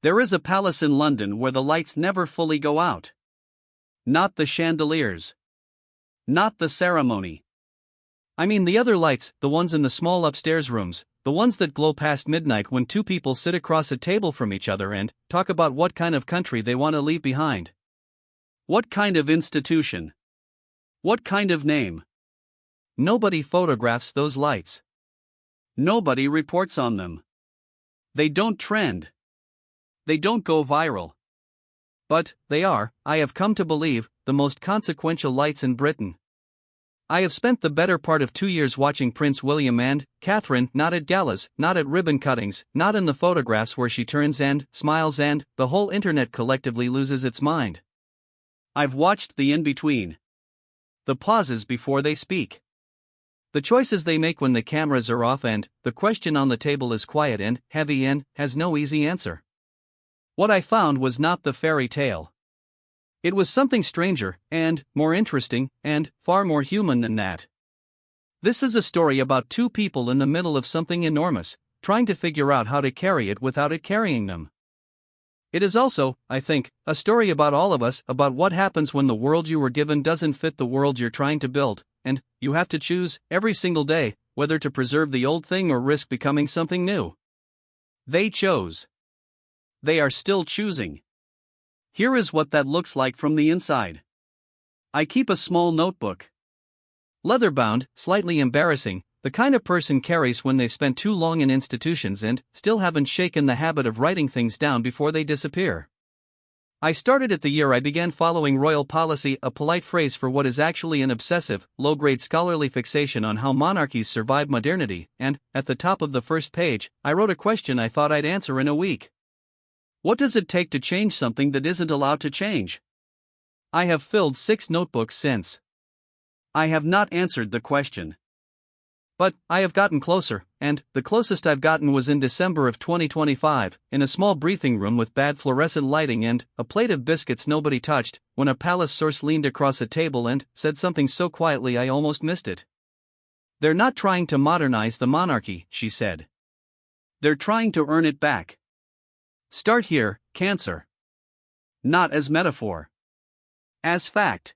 There is a palace in London where the lights never fully go out. Not the chandeliers. Not the ceremony. I mean the other lights, the ones in the small upstairs rooms, the ones that glow past midnight when two people sit across a table from each other and talk about what kind of country they want to leave behind. What kind of institution? What kind of name? Nobody photographs those lights. Nobody reports on them. They don't trend. They don't go viral. But they are, I have come to believe, the most consequential lights in Britain. I have spent the better part of 2 years watching Prince William and Catherine, not at galas, not at ribbon cuttings, not in the photographs where she turns and smiles and the whole internet collectively loses its mind. I've watched the in-between. The pauses before they speak. The choices they make when the cameras are off and the question on the table is quiet and heavy and has no easy answer. What I found was not the fairy tale. It was something stranger, and more interesting, and far more human than that. This is a story about two people in the middle of something enormous, trying to figure out how to carry it without it carrying them. It is also, I think, a story about all of us, about what happens when the world you were given doesn't fit the world you're trying to build, and you have to choose, every single day, whether to preserve the old thing or risk becoming something new. They chose. They are still choosing. Here is what that looks like from the inside. I keep a small notebook. Leather-bound, slightly embarrassing, the kind a person carries when they've spent too long in institutions and still haven't shaken the habit of writing things down before they disappear. I started it the year I began following royal policy, a polite phrase for what is actually an obsessive, low-grade scholarly fixation on how monarchies survive modernity, and, at the top of the first page, I wrote a question I thought I'd answer in a week. What does it take to change something that isn't allowed to change? I have filled 6 notebooks since. I have not answered the question. But I have gotten closer, and the closest I've gotten was in December of 2025, in a small briefing room with bad fluorescent lighting and a plate of biscuits nobody touched, when a palace source leaned across a table and said something so quietly I almost missed it. They're not trying to modernize the monarchy, she said. They're trying to earn it back. Start here, Cancer. Not as metaphor. As fact.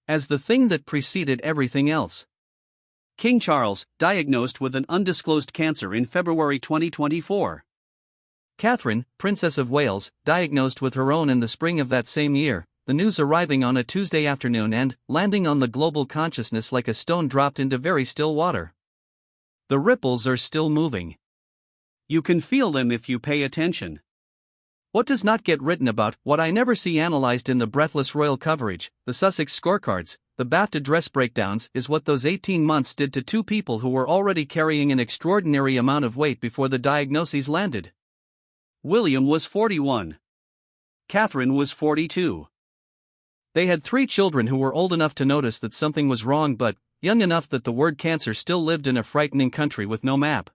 As the thing that preceded everything else. King Charles, diagnosed with an undisclosed cancer in February 2024. Catherine, Princess of Wales, diagnosed with her own in the spring of that same year, the news arriving on a Tuesday afternoon and landing on the global consciousness like a stone dropped into very still water. The ripples are still moving. You can feel them if you pay attention. What does not get written about, what I never see analyzed in the breathless royal coverage, the Sussex scorecards, the BAFTA dress breakdowns, is what those 18 months did to two people who were already carrying an extraordinary amount of weight before the diagnoses landed. William was 41. Catherine was 42. They had 3 children who were old enough to notice that something was wrong but young enough that the word cancer still lived in a frightening country with no map.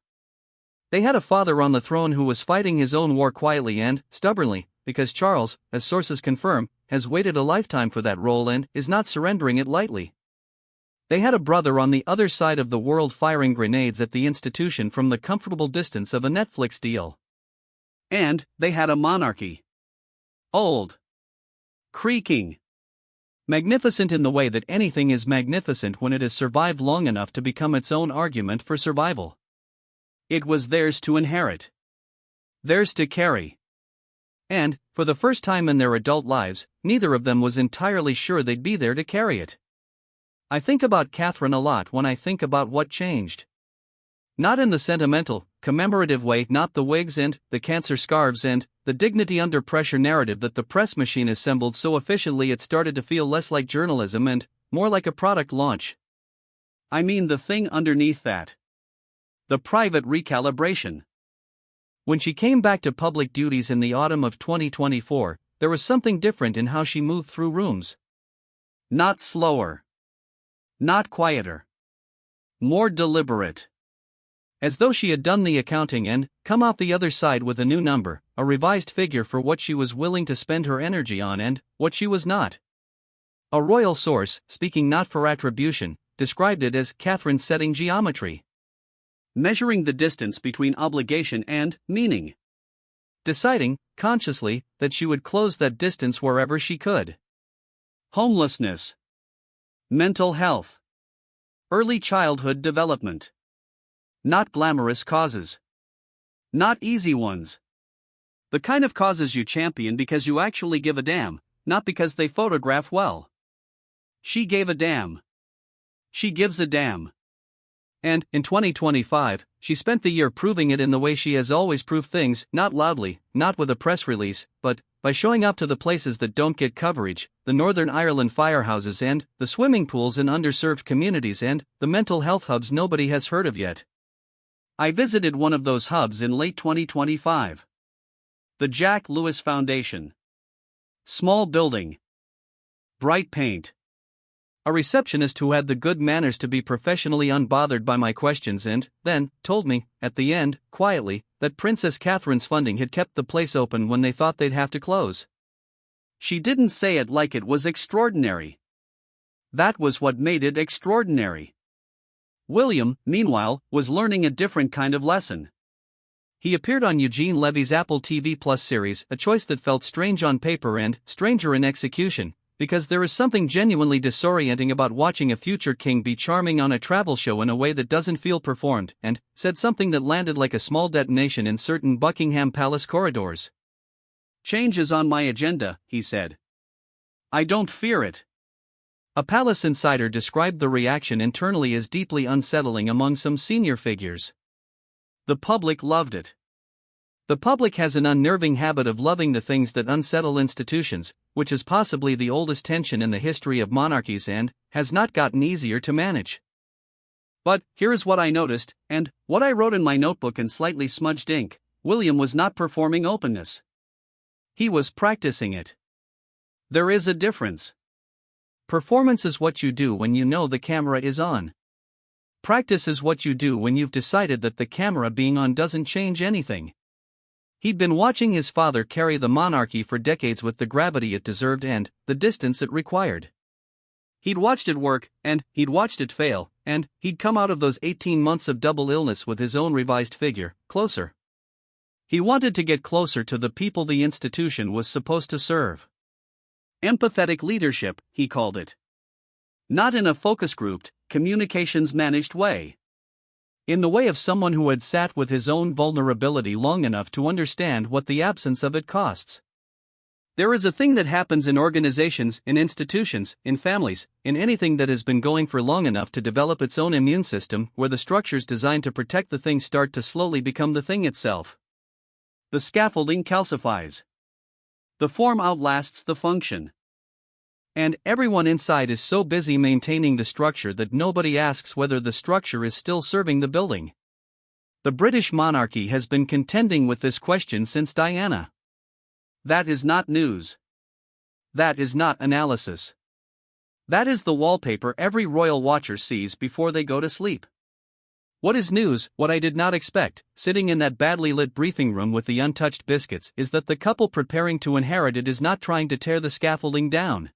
They had a father on the throne who was fighting his own war quietly and stubbornly, because Charles, as sources confirm, has waited a lifetime for that role and is not surrendering it lightly. They had a brother on the other side of the world firing grenades at the institution from the comfortable distance of a Netflix deal. And they had a monarchy. Old. Creaking. Magnificent in the way that anything is magnificent when it has survived long enough to become its own argument for survival. It was theirs to inherit. Theirs to carry. And, for the first time in their adult lives, neither of them was entirely sure they'd be there to carry it. I think about Catherine a lot when I think about what changed. Not in the sentimental, commemorative way, not the wigs and the cancer scarves and the dignity under pressure narrative that the press machine assembled so efficiently it started to feel less like journalism and more like a product launch. I mean the thing underneath that. The private recalibration. When she came back to public duties in the autumn of 2024, there was something different in how she moved through rooms. Not slower. Not quieter. More deliberate. As though she had done the accounting and come out the other side with a new number, a revised figure for what she was willing to spend her energy on and what she was not. A royal source, speaking not for attribution, described it as Catherine setting geometry. Measuring the distance between obligation and meaning. deciding, consciously, that she would close that distance wherever she could. Homelessness. Mental health. Early childhood development. Not glamorous causes. Not easy ones. The kind of causes you champion because you actually give a damn, not because they photograph well. She gave a damn. She gives a damn. And, in 2025, she spent the year proving it in the way she has always proved things, not loudly, not with a press release, but by showing up to the places that don't get coverage, the Northern Ireland firehouses and the swimming pools in underserved communities and the mental health hubs nobody has heard of yet. I visited one of those hubs in late 2025. The Jack Lewis Foundation. Small building. Bright paint. A receptionist who had the good manners to be professionally unbothered by my questions and, then, told me, at the end, quietly, that Princess Catherine's funding had kept the place open when they thought they'd have to close. She didn't say it like it was extraordinary. That was what made it extraordinary. William, meanwhile, was learning a different kind of lesson. He appeared on Eugene Levy's Apple TV Plus series, a choice that felt strange on paper and stranger in execution, because there is something genuinely disorienting about watching a future king be charming on a travel show in a way that doesn't feel performed, and said something that landed like a small detonation in certain Buckingham Palace corridors. "Change is on my agenda," he said. "I don't fear it." A palace insider described the reaction internally as deeply unsettling among some senior figures. The public loved it. The public has an unnerving habit of loving the things that unsettle institutions, which is possibly the oldest tension in the history of monarchies and has not gotten easier to manage. But here is what I noticed, and what I wrote in my notebook in slightly smudged ink: William was not performing openness. He was practicing it. There is a difference. Performance is what you do when you know the camera is on. Practice is what you do when you've decided that the camera being on doesn't change anything. He'd been watching his father carry the monarchy for decades with the gravity it deserved and the distance it required. He'd watched it work, and he'd watched it fail, and he'd come out of those 18 months of double illness with his own revised figure, closer. He wanted to get closer to the people the institution was supposed to serve. Empathetic leadership, he called it. Not in a focus-grouped, communications-managed way. In the way of someone who had sat with his own vulnerability long enough to understand what the absence of it costs. There is a thing that happens in organizations, in institutions, in families, in anything that has been going for long enough to develop its own immune system, where the structures designed to protect the thing start to slowly become the thing itself. The scaffolding calcifies. The form outlasts the function. And everyone inside is so busy maintaining the structure that nobody asks whether the structure is still serving the building. The British monarchy has been contending with this question since Diana. That is not news. That is not analysis. That is the wallpaper every royal watcher sees before they go to sleep. What is news, what I did not expect, sitting in that badly lit briefing room with the untouched biscuits, is that the couple preparing to inherit it is not trying to tear the scaffolding down.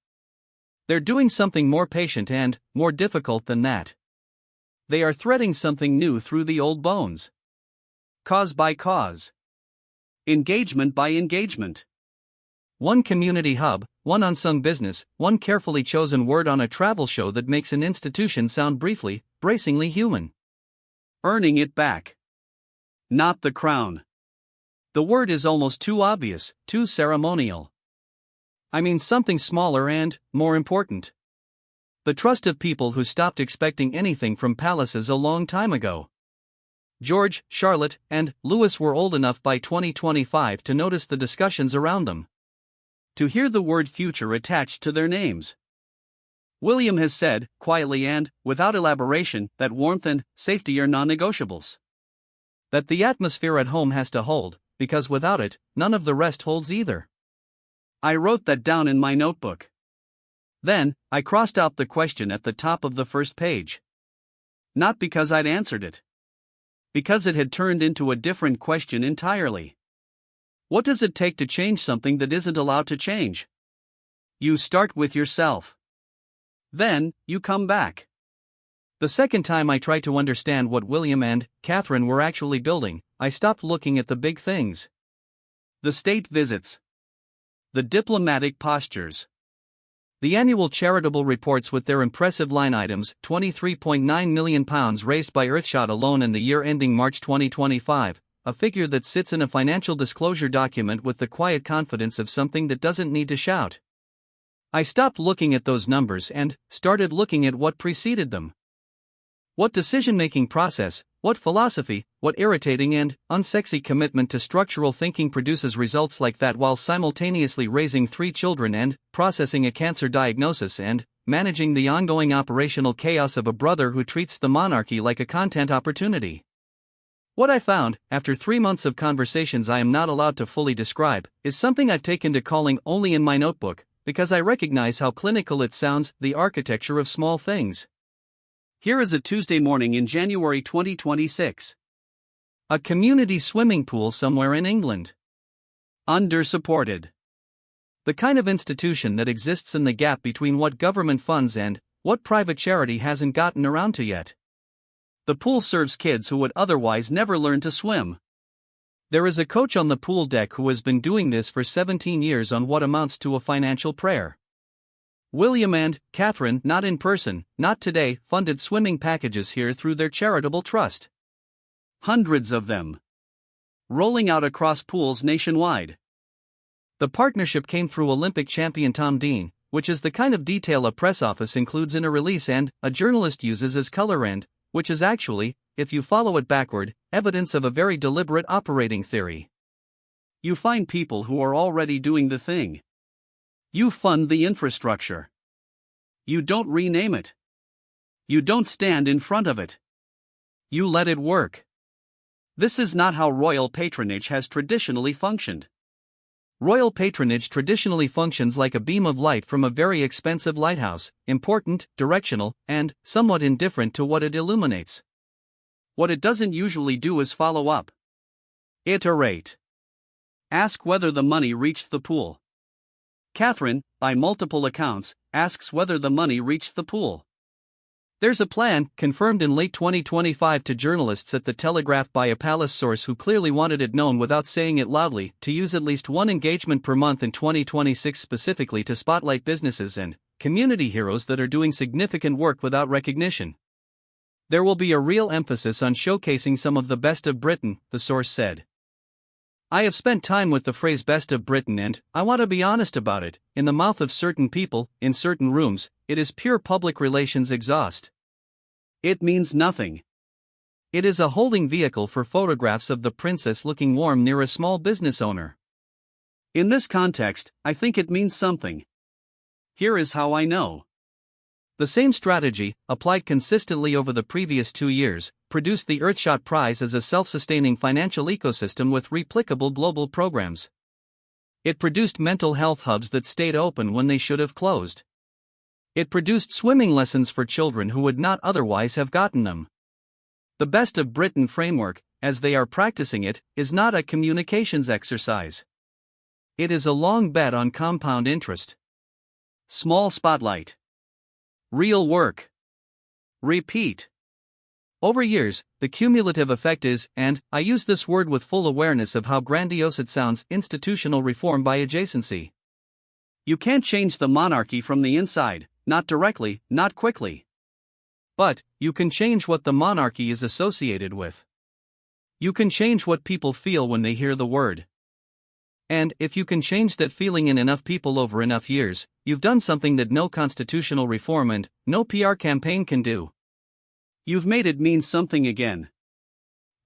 They're doing something more patient and more difficult than that. They are threading something new through the old bones. Cause by cause. Engagement by engagement. One community hub, one unsung business, one carefully chosen word on a travel show that makes an institution sound briefly, bracingly human. Earning it back. Not the crown. The word is almost too obvious, too ceremonial. I mean something smaller and more important. The trust of people who stopped expecting anything from palaces a long time ago. George, Charlotte, and Louis were old enough by 2025 to notice the discussions around them. To hear the word future attached to their names. William has said, quietly and without elaboration, that warmth and safety are non-negotiables. That the atmosphere at home has to hold, because without it, none of the rest holds either. I wrote that down in my notebook. Then, I crossed out the question at the top of the first page. Not because I'd answered it. Because it had turned into a different question entirely. What does it take to change something that isn't allowed to change? You start with yourself. Then, you come back. The second time I tried to understand what William and Catherine were actually building, I stopped looking at the big things. The state visits. The diplomatic postures. The annual charitable reports with their impressive line items, £23.9 million raised by Earthshot alone in the year ending March 2025, a figure that sits in a financial disclosure document with the quiet confidence of something that doesn't need to shout. I stopped looking at those numbers and started looking at what preceded them. What decision-making process, what philosophy, what irritating and unsexy commitment to structural thinking produces results like that while simultaneously raising 3 children and processing a cancer diagnosis and managing the ongoing operational chaos of a brother who treats the monarchy like a content opportunity? What I found, after 3 months of conversations I am not allowed to fully describe, is something I've taken to calling only in my notebook, because I recognize how clinical it sounds: the architecture of small things. Here is a Tuesday morning in January 2026. A community swimming pool somewhere in England. Under-supported. The kind of institution that exists in the gap between what government funds and what private charity hasn't gotten around to yet. The pool serves kids who would otherwise never learn to swim. There is a coach on the pool deck who has been doing this for 17 years on what amounts to a financial prayer. William and Catherine, not in person, not today, funded swimming packages here through their charitable trust. Hundreds of them. Rolling out across pools nationwide. The partnership came through Olympic champion Tom Dean, which is the kind of detail a press office includes in a release and a journalist uses as color and, which is actually, if you follow it backward, evidence of a very deliberate operating theory. You find people who are already doing the thing. You fund the infrastructure. You don't rename it. You don't stand in front of it. You let it work. This is not how royal patronage has traditionally functioned. Royal patronage traditionally functions like a beam of light from a very expensive lighthouse, important, directional, and somewhat indifferent to what it illuminates. What it doesn't usually do is follow up. Iterate. Ask whether the money reached the pool. Catherine, by multiple accounts, asks whether the money reached the pool. There's a plan, confirmed in late 2025 to journalists at The Telegraph by a palace source who clearly wanted it known without saying it loudly, to use at least one engagement per month in 2026 specifically to spotlight businesses and community heroes that are doing significant work without recognition. There will be a real emphasis on showcasing some of the best of Britain, the source said. I have spent time with the phrase best of Britain and, I want to be honest about it, in the mouth of certain people, in certain rooms, it is pure public relations exhaust. It means nothing. It is a holding vehicle for photographs of the princess looking warm near a small business owner. In this context, I think it means something. Here is how I know. The same strategy, applied consistently over the previous 2 years, produced the Earthshot Prize as a self-sustaining financial ecosystem with replicable global programs. It produced mental health hubs that stayed open when they should have closed. It produced swimming lessons for children who would not otherwise have gotten them. The Best of Britain framework, as they are practicing it, is not a communications exercise. It is a long bet on compound interest. Small spotlight. Real work. Repeat. Over years, the cumulative effect is, and I use this word with full awareness of how grandiose it sounds, institutional reform by adjacency. You can't change the monarchy from the inside, not directly, not quickly. But, you can change what the monarchy is associated with. You can change what people feel when they hear the word. And, if you can change that feeling in enough people over enough years, you've done something that no constitutional reform and no PR campaign can do. You've made it mean something again.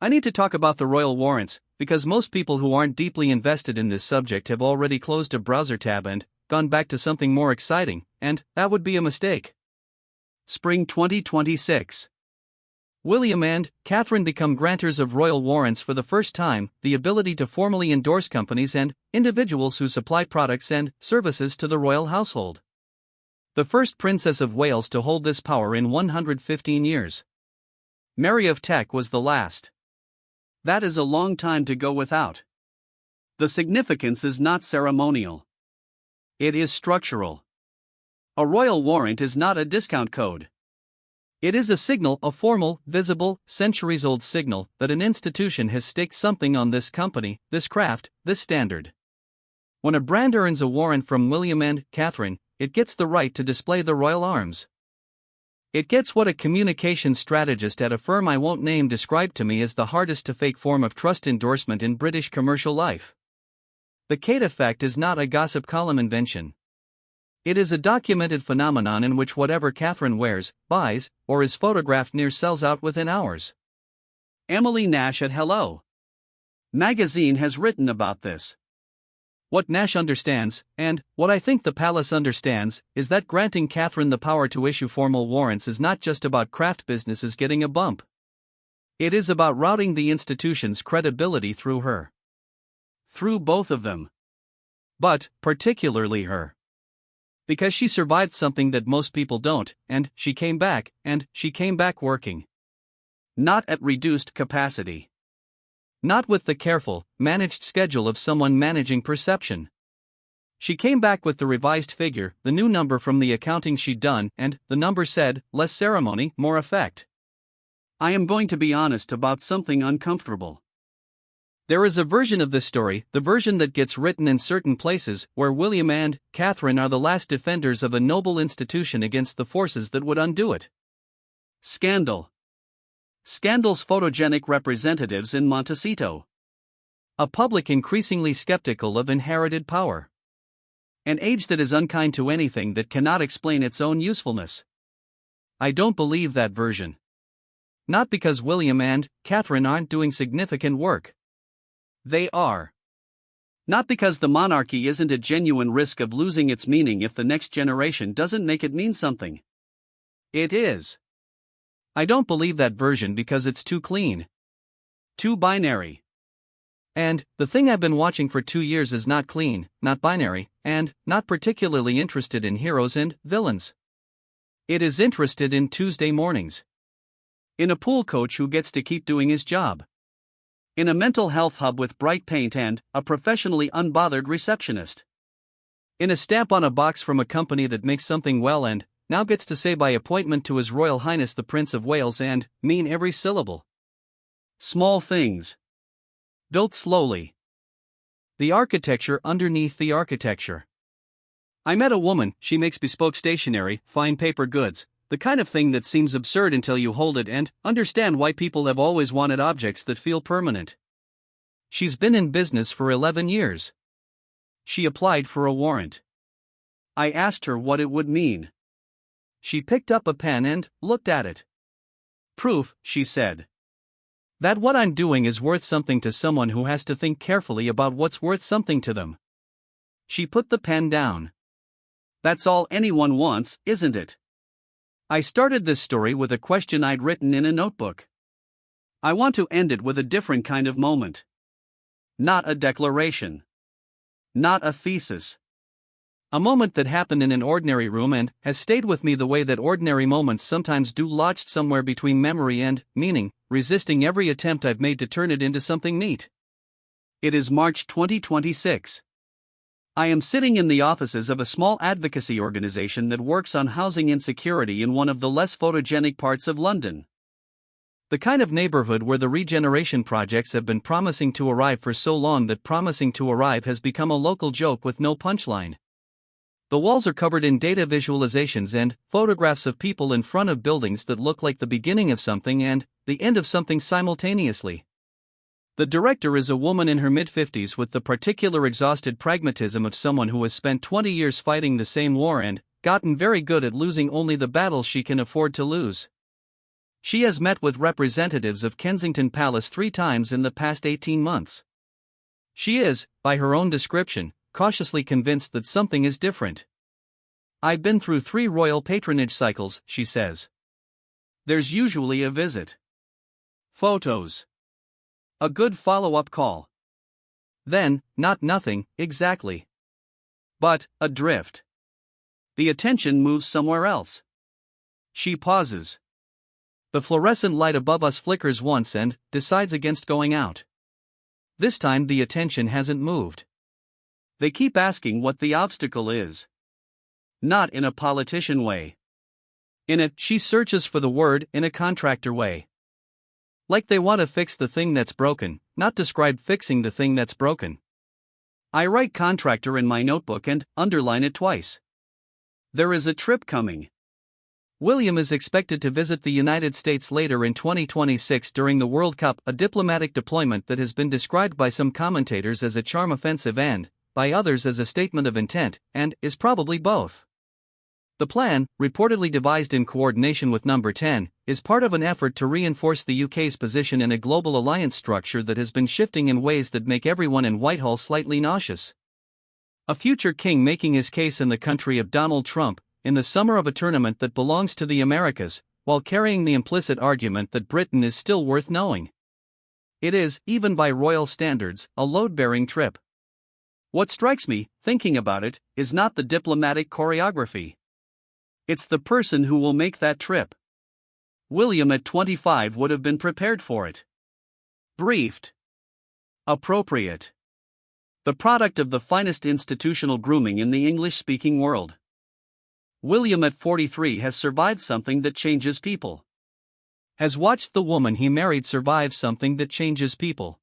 I need to talk about the royal warrants, because most people who aren't deeply invested in this subject have already closed a browser tab and gone back to something more exciting, and that would be a mistake. Spring 2026. William and Catherine become grantors of royal warrants for the first time, the ability to formally endorse companies and individuals who supply products and services to the royal household. The first Princess of Wales to hold this power in 115 years. Mary of Teck was the last. That is a long time to go without. The significance is not ceremonial. It is structural. A royal warrant is not a discount code. It is a signal, a formal, visible, centuries-old signal that an institution has staked something on this company, this craft, this standard. When a brand earns a warrant from William and Catherine, it gets the right to display the royal arms. It gets what a communications strategist at a firm I won't name described to me as the hardest to fake form of trust endorsement in British commercial life. The Kate effect is not a gossip column invention. It is a documented phenomenon in which whatever Catherine wears, buys, or is photographed near sells out within hours. Emily Nash at Hello Magazine has written about this. What Nash understands, and what I think the palace understands, is that granting Catherine the power to issue formal warrants is not just about craft businesses getting a bump. It is about routing the institution's credibility through her. Through both of them. But, particularly her. Because she survived something that most people don't, and she came back working. Not at reduced capacity. Not with the careful, managed schedule of someone managing perception. She came back with the revised figure, the new number from the accounting she'd done, and the number said, less ceremony, more effect. I am going to be honest about something uncomfortable. There is a version of this story, the version that gets written in certain places, where William and Catherine are the last defenders of a noble institution against the forces that would undo it. Scandal. Scandal's photogenic representatives in Montecito. A public increasingly skeptical of inherited power. An age that is unkind to anything that cannot explain its own usefulness. I don't believe that version. Not because William and Catherine aren't doing significant work. They are. Not because the monarchy isn't at genuine risk of losing its meaning if the next generation doesn't make it mean something. It is. I don't believe that version because it's too clean. Too binary. And the thing I've been watching for 2 years is not clean, not binary, and not particularly interested in heroes and villains. It is interested in Tuesday mornings. In a pool coach who gets to keep doing his job. In a mental health hub with bright paint and a professionally unbothered receptionist. In a stamp on a box from a company that makes something well and now gets to say by appointment to His Royal Highness the Prince of Wales and mean every syllable. Small things. Built slowly. The architecture underneath the architecture. I met a woman, she makes bespoke stationery, fine paper goods, the kind of thing that seems absurd until you hold it and understand why people have always wanted objects that feel permanent. She's been in business for 11 years. She applied for a warrant. I asked her what it would mean. She picked up a pen and looked at it. Proof, she said. That what I'm doing is worth something to someone who has to think carefully about what's worth something to them. She put the pen down. That's all anyone wants, isn't it? I started this story with a question I'd written in a notebook. I want to end it with a different kind of moment. Not a declaration. Not a thesis. A moment that happened in an ordinary room and has stayed with me the way that ordinary moments sometimes do, lodged somewhere between memory and meaning, resisting every attempt I've made to turn it into something neat. It is March 2026. I am sitting in the offices of a small advocacy organization that works on housing insecurity in one of the less photogenic parts of London. The kind of neighborhood where the regeneration projects have been promising to arrive for so long that promising to arrive has become a local joke with no punchline. The walls are covered in data visualizations and photographs of people in front of buildings that look like the beginning of something and the end of something simultaneously. The director is a woman in her mid-50s with the particular exhausted pragmatism of someone who has spent 20 years fighting the same war and gotten very good at losing only the battles she can afford to lose. She has met with representatives of Kensington Palace 3 times in the past 18 months. She is, by her own description, cautiously convinced that something is different. I've been through 3 royal patronage cycles, she says. There's usually a visit. Photos. A good follow-up call. Then, not nothing, exactly. But, a drift. The attention moves somewhere else. She pauses. The fluorescent light above us flickers once and decides against going out. This time the attention hasn't moved. They keep asking what the obstacle is. Not in a politician way. In it, she searches for the word in a contractor way. Like they want to fix the thing that's broken, not describe fixing the thing that's broken. I write contractor in my notebook and underline it twice. There is a trip coming. William is expected to visit the United States later in 2026 during the World Cup, a diplomatic deployment that has been described by some commentators as a charm offensive and, by others, as a statement of intent, and is probably both. The plan, reportedly devised in coordination with Number 10, is part of an effort to reinforce the UK's position in a global alliance structure that has been shifting in ways that make everyone in Whitehall slightly nauseous. A future king making his case in the country of Donald Trump, in the summer of a tournament that belongs to the Americas, while carrying the implicit argument that Britain is still worth knowing. It is, even by royal standards, a load-bearing trip. What strikes me, thinking about it, is not the diplomatic choreography. It's the person who will make that trip. William at 25 would have been prepared for it. Briefed. Appropriate. The product of the finest institutional grooming in the English-speaking world. William at 43 has survived something that changes people. Has watched the woman he married survive something that changes people.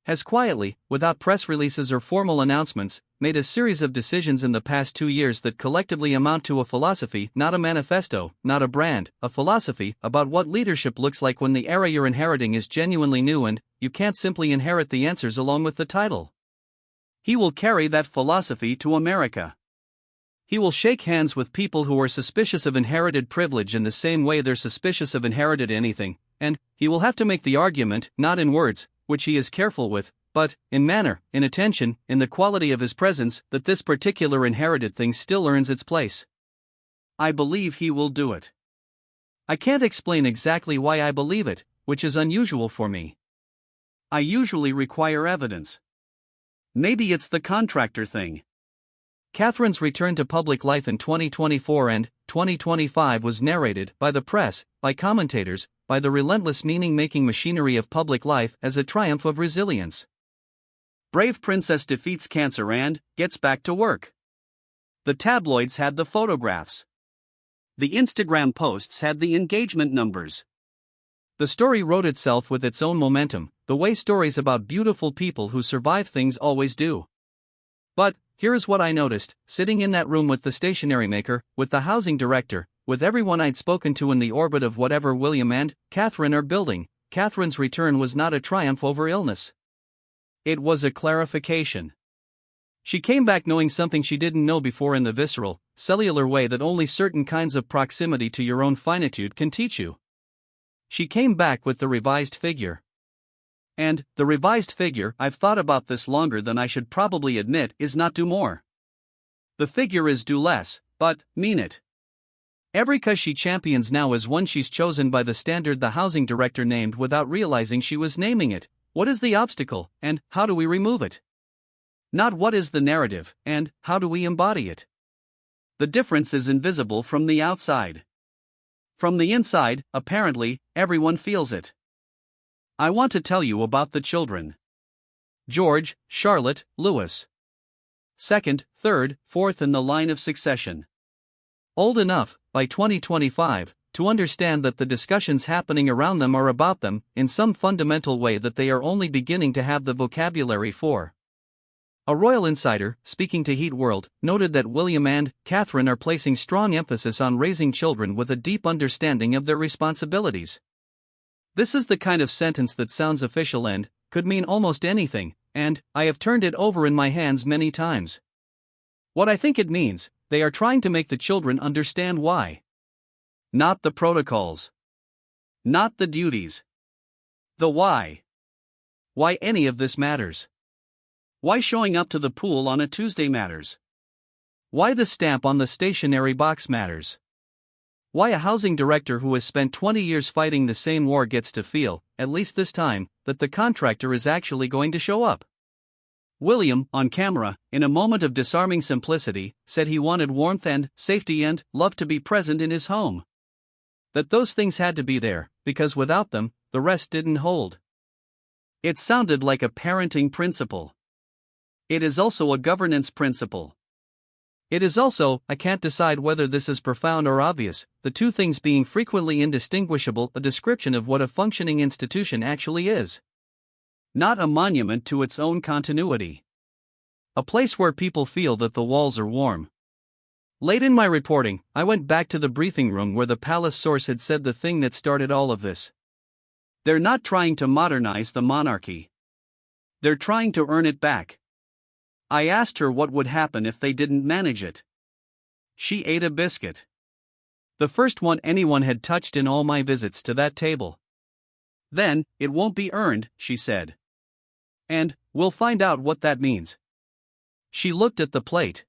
Has quietly, without press releases or formal announcements, made a series of decisions in the past 2 years that collectively amount to a philosophy, not a manifesto, not a brand, a philosophy about what leadership looks like when the era you're inheriting is genuinely new and you can't simply inherit the answers along with the title. He will carry that philosophy to America. He will shake hands with people who are suspicious of inherited privilege in the same way they're suspicious of inherited anything, and he will have to make the argument, not in words, which he is careful with, but in manner, in attention, in the quality of his presence, that this particular inherited thing still earns its place. I believe he will do it. I can't explain exactly why I believe it, which is unusual for me. I usually require evidence. Maybe it's the contractor thing. Catherine's return to public life in 2024 and 2025 was narrated, by the press, by commentators, by the relentless meaning-making machinery of public life, as a triumph of resilience. Brave princess defeats cancer and gets back to work. The tabloids had the photographs. The Instagram posts had the engagement numbers. The story wrote itself with its own momentum, the way stories about beautiful people who survive things always do. But here is what I noticed, sitting in that room with the stationery maker, with the housing director, with everyone I'd spoken to in the orbit of whatever William and Catherine are building. Catherine's return was not a triumph over illness. It was a clarification. She came back knowing something she didn't know before in the visceral, cellular way that only certain kinds of proximity to your own finitude can teach you. She came back with the revised figure. And the revised figure, I've thought about this longer than I should probably admit, is not do more. The figure is do less, but mean it. Every cause she champions now is one she's chosen by the standard the housing director named without realizing she was naming it. What is the obstacle, and how do we remove it? Not what is the narrative, and how do we embody it? The difference is invisible from the outside. From the inside, apparently, everyone feels it. I want to tell you about the children. George, Charlotte, Louis. Second, third, fourth in the line of succession. Old enough, by 2025, to understand that the discussions happening around them are about them, in some fundamental way that they are only beginning to have the vocabulary for. A royal insider, speaking to Heat World, noted that William and Catherine are placing strong emphasis on raising children with a deep understanding of their responsibilities. This is the kind of sentence that sounds official and could mean almost anything, and I have turned it over in my hands many times. What I think it means, they are trying to make the children understand why. Not the protocols. Not the duties. The why. Why any of this matters. Why showing up to the pool on a Tuesday matters. Why the stamp on the stationery box matters. Why a housing director who has spent 20 years fighting the same war gets to feel, at least this time, that the contractor is actually going to show up. William, on camera, in a moment of disarming simplicity, said he wanted warmth and safety and love to be present in his home. That those things had to be there, because without them, the rest didn't hold. It sounded like a parenting principle. It is also a governance principle. It is also, I can't decide whether this is profound or obvious, the two things being frequently indistinguishable, a description of what a functioning institution actually is. Not a monument to its own continuity. A place where people feel that the walls are warm. Late in my reporting, I went back to the briefing room where the palace source had said the thing that started all of this. They're not trying to modernize the monarchy. They're trying to earn it back. I asked her what would happen if they didn't manage it. She ate a biscuit. The first one anyone had touched in all my visits to that table. Then, it won't be earned, she said. And, we'll find out what that means. She looked at the plate.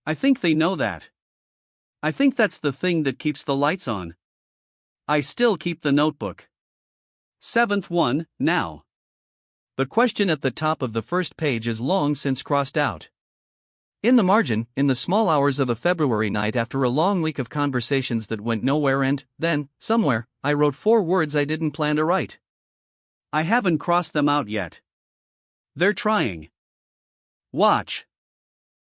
I think they know that. I think that's the thing that keeps the lights on. I still keep the notebook. 7th one, now. The question at the top of the first page is long since crossed out. In the margin, in the small hours of a February night after a long week of conversations that went nowhere, and then, somewhere, I wrote 4 words I didn't plan to write. I haven't crossed them out yet. They're trying. Watch.